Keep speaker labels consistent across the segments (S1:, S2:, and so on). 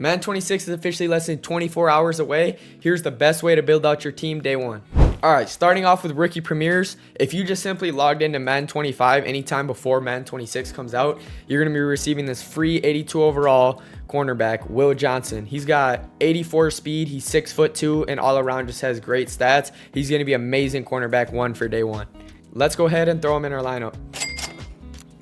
S1: Madden 26 is officially less than 24 hours away. Here's the best way to build out your team day one. Alright, starting off with rookie premieres. If you just simply logged into Madden 25 anytime before Madden 26 comes out, you're going to be receiving this free 82 overall cornerback, Will Johnson. He's got 84 speed, he's 6'2", and all around just has great stats. He's going to be amazing cornerback one for day one. Let's go ahead and throw him in our lineup.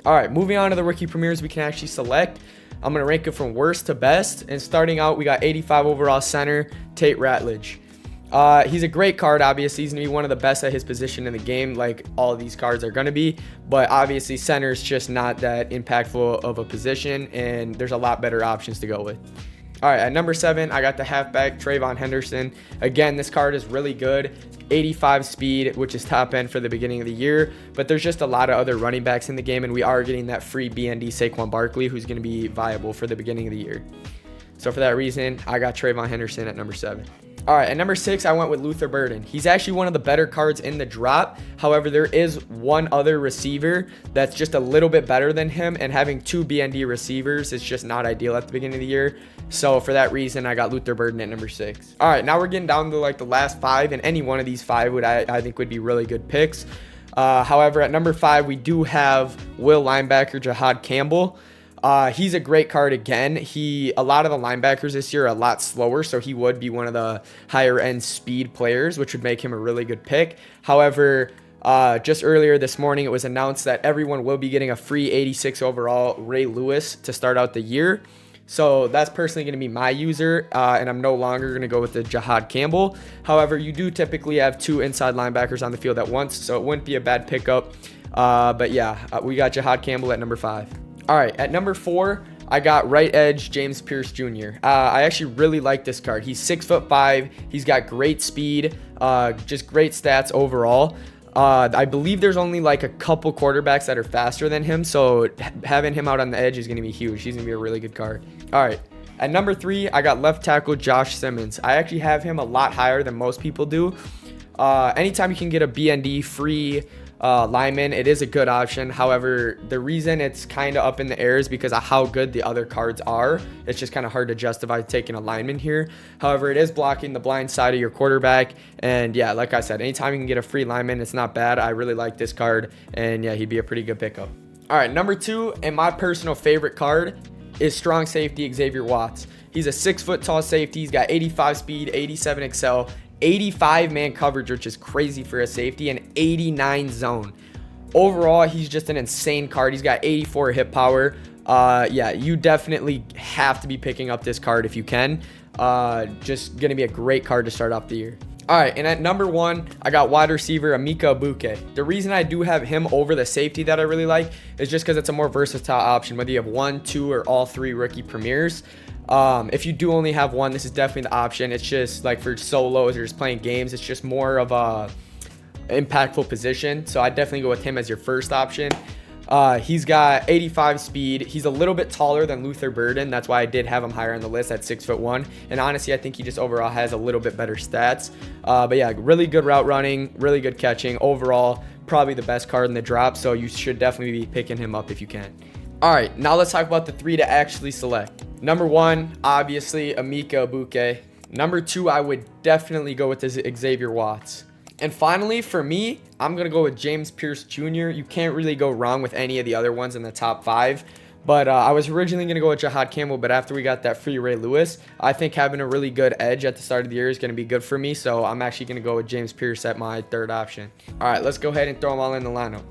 S1: Alright, moving on to the rookie premieres we can actually select. I'm going to rank it from worst to best. And starting out, we got 85 overall center, Tate Ratledge. He's a great card. Obviously, he's going to be one of the best at his position in the game, like all of these cards are going to be. But obviously, center is just not that impactful of a position, and there's a lot better options to go with. All right, at number 7, I got the halfback, Trayvon Henderson. Again, this card is really good. 85 speed, which is top end for the beginning of the year. But there's just a lot of other running backs in the game, and we are getting that free BND Saquon Barkley, who's going to be viable for the beginning of the year. So for that reason, I got Trayvon Henderson at number 7. All right, at number 6, I went with Luther Burden. He's actually one of the better cards in the drop. However, there is one other receiver that's just a little bit better than him, and having 2 BND receivers is just not ideal at the beginning of the year. So for that reason, I got Luther Burden at number 6. All right, now we're getting down to like the last 5, and any one of these 5 I think would be really good picks. However, at number 5, we do have Will linebacker Jahad Campbell. He's a great card again. A lot of the linebackers this year are a lot slower, so he would be one of the higher end speed players, which would make him a really good pick. However, just earlier this morning, it was announced that everyone will be getting a free 86 overall Ray Lewis to start out the year. So that's personally going to be my user, and I'm no longer going to go with the Jahad Campbell. However, you do typically have 2 inside linebackers on the field at once, so it wouldn't be a bad pickup. But yeah, we got Jahad Campbell at number 5. All right, at number 4, I got right edge James Pierce Jr. I actually really like this card. He's 6'5". He's got great speed, just great stats overall. I believe there's only like a couple quarterbacks that are faster than him, so having him out on the edge is going to be huge. He's going to be a really good card. All right, at number 3, I got left tackle Josh Simmons. I actually have him a lot higher than most people do. Anytime you can get a BND free lineman, it is a good option. However, the reason it's kind of up in the air is because of how good the other cards are. It's just kind of hard to justify taking a lineman here. However, it is blocking the blind side of your quarterback, and yeah, like I said, anytime you can get a free lineman, it's not bad. I really like this card, and yeah, he'd be a pretty good pickup. All right, number 2, and my personal favorite card is strong safety Xavier Watts. He's a 6-foot tall safety. He's got 85 speed, 87 excel, 85 man coverage, which is crazy for a safety, and 89 zone. Overall, he's just an insane card. He's got 84 hit power. Yeah, you definitely have to be picking up this card if you can. Just gonna be a great card to start off the year. All right, and at number 1, I got wide receiver Emeka Egbuka. The reason I do have him over the safety that I really like is just because it's a more versatile option, whether you have 1, 2, or all 3 rookie premieres. If you do only have one, this is definitely the option. It's just like for solos or just playing games, it's just more of a impactful position. So I definitely go with him as your first option. He's got 85 speed. He's a little bit taller than Luther Burden. That's why I did have him higher on the list at 6'1". And honestly, I think he just overall has a little bit better stats. But yeah, really good route running, really good catching. Overall, probably the best card in the drop. So you should definitely be picking him up if you can. All right, now let's talk about the 3 to actually select. Number 1, obviously, Emeka Egbuka. Number 2, I would definitely go with Xavier Watts. And finally, for me, I'm going to go with James Pierce Jr. You can't really go wrong with any of the other ones in the top 5. But I was originally going to go with Jahad Campbell, but after we got that free Ray Lewis, I think having a really good edge at the start of the year is going to be good for me. So I'm actually going to go with James Pierce at my 3rd option. All right, let's go ahead and throw them all in the lineup.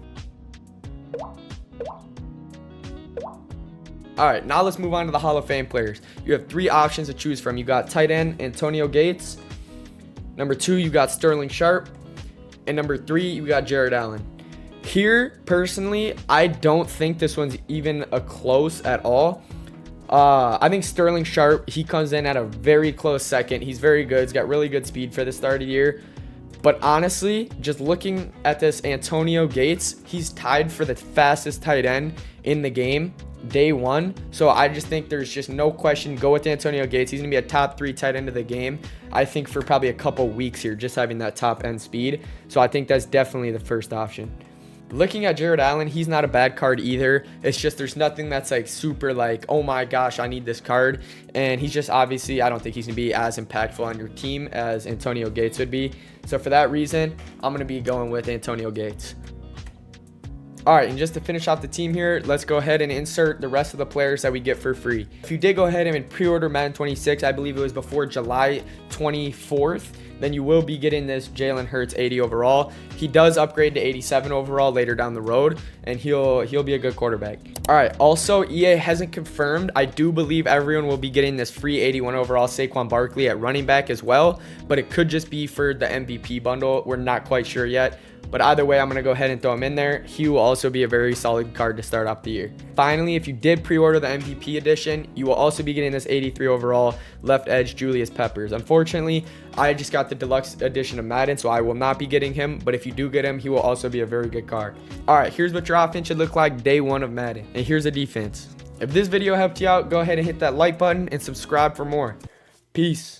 S1: All right, now let's move on to the Hall of Fame players. You have 3 options to choose from. You got tight end Antonio Gates. Number 2, you got Sterling Sharp. And number 3, you got Jared Allen. Here, personally, I don't think this one's even a close at all. I think Sterling Sharp, he comes in at a very close second. He's very good. He's got really good speed for the start of the year. But honestly, just looking at this Antonio Gates, he's tied for the fastest tight end in the game day one. So I just think there's just no question. Go with Antonio Gates. He's going to be a top 3 tight end of the game, I think, for probably a couple weeks here, just having that top end speed. So I think that's definitely the first option. Looking at Jared Allen, he's not a bad card either. It's just there's nothing that's like super like, oh my gosh, I need this card. And he's just obviously, I don't think he's going to be as impactful on your team as Antonio Gates would be. So for that reason, I'm going to be going with Antonio Gates. All right, and just to finish off the team here, let's go ahead and insert the rest of the players that we get for free. If you did go ahead and pre-order Madden 26, I believe it was before July 24th, then you will be getting this Jalen Hurts 80 overall. He does upgrade to 87 overall later down the road, and he'll be a good quarterback. All right, also EA hasn't confirmed. I do believe everyone will be getting this free 81 overall Saquon Barkley at running back as well, but it could just be for the MVP bundle. We're not quite sure yet. But either way, I'm going to go ahead and throw him in there. He will also be a very solid card to start off the year. Finally, if you did pre-order the MVP edition, you will also be getting this 83 overall left edge Julius Peppers. Unfortunately, I just got the deluxe edition of Madden, so I will not be getting him. But if you do get him, he will also be a very good card. All right, here's what your offense should look like day one of Madden. And here's the defense. If this video helped you out, go ahead and hit that like button and subscribe for more. Peace.